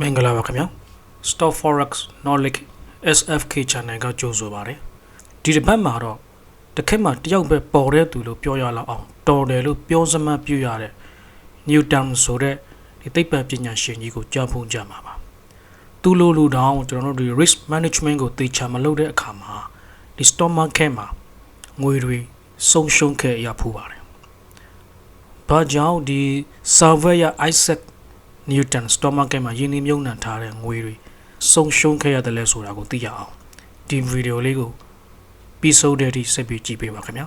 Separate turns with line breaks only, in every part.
မင်္ဂလာပါခင်ဗျာ Stock Forex Knowledge SFK Channel ကကြိုဆိုပါရစေဒီတစ်ပတ်မှာတော့တစ်ခက်မှာတယောက်ပဲပေါ်တဲ့သူလို့ပြောရလောက်အောင်တော်တယ်လို့ပြောစမှတ်ပြရတဲ့ Newton ဆိုတဲ့ဒီသိပ္ပံပညာရှင်ကြီးကိုကြားဖုံးကြမှာပါသူလိုလူတောင်ကျွန်တော်တို့ဒီ risk management ကိုသေချာမလုပ်တဲ့အခါမှာဒီ stock market မှာငွေတွေဆုံးရှုံးခဲ့ရဖူးပါတယ်ဘာကြောင့်ဒီ survey ရ Isaac Newton stock market မှာယင်းနှမြုံနှံထားတဲ့ငွေတွေဆုံးရှုံးခဲ့ရတယ်လဲဆိုတာကိုသိရအောင်ဒီဗီဒီယိုလေးကိုပြီးဆုံးတဲ့အထိဆက်ပြီးကြည့်ပေးပါခင်ဗျာ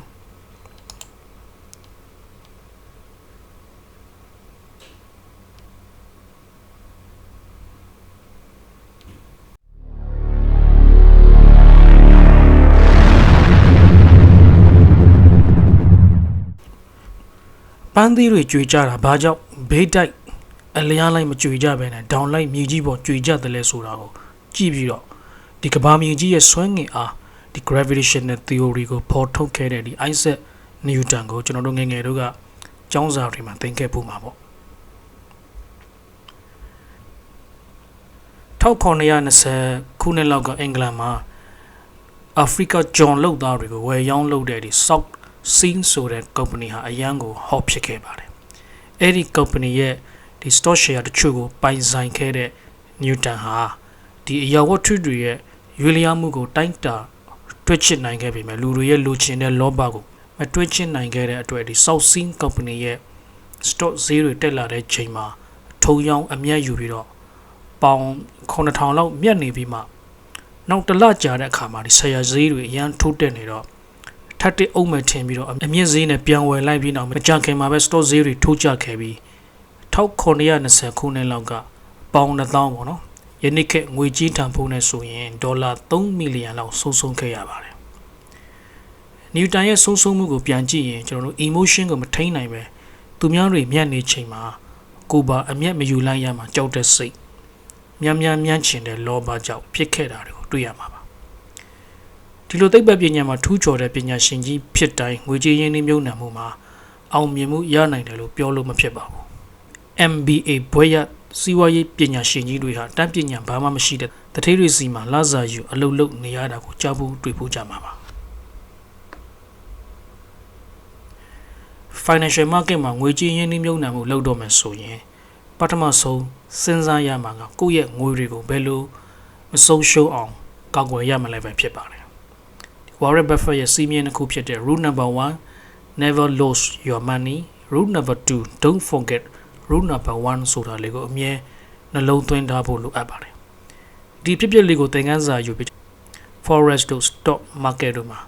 ပန်းသီးတွေကြွေကြတာဘာကြောင့်ဘေးတိုက်အလျားလိုက်မကြွေကြပဲနဲ့ဒေါင်လိုက်မြေကြီးပေါ်ကြွေကြတယ်လဲဆိုတာကိုကြည့်ပြီးတော့ဒီကမ္ဘာမြေကြီးရဲ့ဆွဲငင်အားဒီ gravitational theory ကိုဖော်ထုတ်ခဲ့တဲ့ဒီ Isaac Newton ကိုကျွန်တော်တို့ငယ်ငယ်တို့ကကျောင်းစာတွေမှာသင်ခဲ့ဖို့မှာပေါ့1920ခုနှစ်လောက်ကအင်္ဂလန်မှာအာဖရိကဂျွန်လုပ်သားတွေကိုဝယ်ရောင်းလုပ်တဲ့ဒီ South Sea ဆိုတဲ့ company ဟာအရန်ကို hot ဖြစ်ခဲ့ပါတယ်အဲ့ဒီ company ရဲ့ဒီ stock share တချို့ကိုပိုင်ဆိုင်ခဲ့တဲ့ Newton ဟာဒီအရာဝတ္ထုတွေရဲ့ရွေလျားမှုကိုတိုင်းတာတွက်ချစ်နိုင်ခဲ့ပေမဲ့လူတွေရဲ့လိုချင်တဲ့လောဘကိုမတွက်ချစ်နိုင်ခဲ့တဲ့အတွက်ဒီ South Sea company ရဲ့ stock ဈေးတွေတက်လာတဲ့ချိန်မှာထုံရောင်းအမြတ်ယူပြီးတော့ပေါင်9000လောက်မြတ်နေပြီးမှနောက်တစ်လကြာတဲ့အခါမှာဒီဆရာဈေးတွေအရန်ထိုးတက်နေတော့ထပ်တဲ့အုံးမဲ့ထင်ပြီးတော့အမြင့်ဈေးနဲ့ပြန်ဝယ်လိုက်ပြီးတော့မကြခင်မှာပဲ stock ဈေးတွေထိုးကျခဲ့ပြီး1920ခုနှစ်လောက်ကပေါင်1000ပေါ့နော်ယနေ့ခေတ်ငွေကြီးတန်ဖိုးနဲ့ဆိုရင်ဒေါ်လာ3မီလီယံလောက်ဆုံးရှုံးခဲ့ရပါတယ်နျူတန်ရဲ့ဆုံးရှုံးမှုကိုပြန်ကြည့်ရင်ကျွန်တော်တို့ emotion ကိုမထိန်းနိုင်ပဲသူများတွေမြတ်နေချိန်မှာကိုယ်ပါအမျက်မယူလိုက်ရမှာကြောက်တဲ့စိတ်မြန်းချင်တဲ့လောဘကြောင့်ဖြစ်ခဲ့တာတွေကိုတွေ့ရမှာပါဒီလိုသိပ္ပံပညာမှာထူးချော်တဲ့ပညာရှင်ကြီးဖြစ်တိုင်းငွေကြေးရင်းနှီးမြှုပ်နှံမှုမှာအောင်မြင်မှုရနိုင်တယ်လို့ပြောလို့မဖြစ်ပါဘူး MBA ဘွဲ့ရစီးပွားရေးပညာရှင်ကြီးတွေဟာတန်းပညာဘာမှမရှိတဲ့တထေးတွေစီမှာလစာယူအလုပ်လုပ်နေရတာကိုကြားဖို့တွေ့ဖို့ကြမှာပါ Financial market မှာငွေကြေးရင်းနှီးမြှုပ်နှံမှုလုပ်တော့မယ်ဆိုရင်ပထမဆုံးစဉ်းစားရမှာကကိုယ့်ရဲ့ငွေတွေကိုဘယ်လိုမဆုံးရှုံးအောင်ကာကွယ်ရမလဲပဲဖြစ်ပါတယ် Warren Buffett ရဲ့စီးမြင်တစ်ခုဖြစ်တဲ့ Rule number 1 Never lose your money Rule number 2 Don't forget Rule number 1ဆိုတာလေးကိုအမြဲနှလုံးသွင်းထားဖို့လိုအပ်ပါတယ်ဒီဖြစ်ဖြစ်လေးကိုသင်ခန်းစာယူပြီး Forex တို့ Stock Market တို့မှာ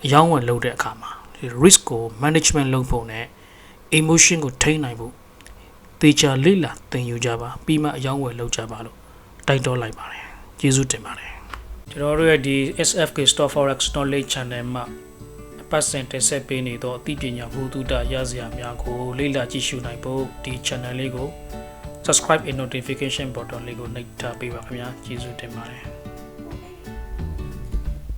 အယောင်းဝယ်လုပ်တဲ့အခါမှာဒီ risk ကို management လုပ်ဖို့နဲ့ emotion ကိုထိန်းနိုင်ဖို့သေချာလေ့လာသင်ယူကြပါပြီးမှအယောင်းဝယ်လုပ်ကြပါလို့တိုက်တွန်းလိုက်ပါတယ်ကျေးဇူးတင်ပါတယ်ကျွန်တော်တို့ရဲ့ဒီ SFK Stock Forex Knowledge Channel မှာပတ်စင်တင်ဆက်ပေးနေသောအသိပညာဘုဒ္ဓရစရာများကိုလေ့လာကြည့်ရှုနိုင်ဖို့ဒီ channel လေးကို subscribe and notification button လေးကိုနှိပ်ထားပေးပါခင်ဗျာကျေးဇူးတင်ပါတယ်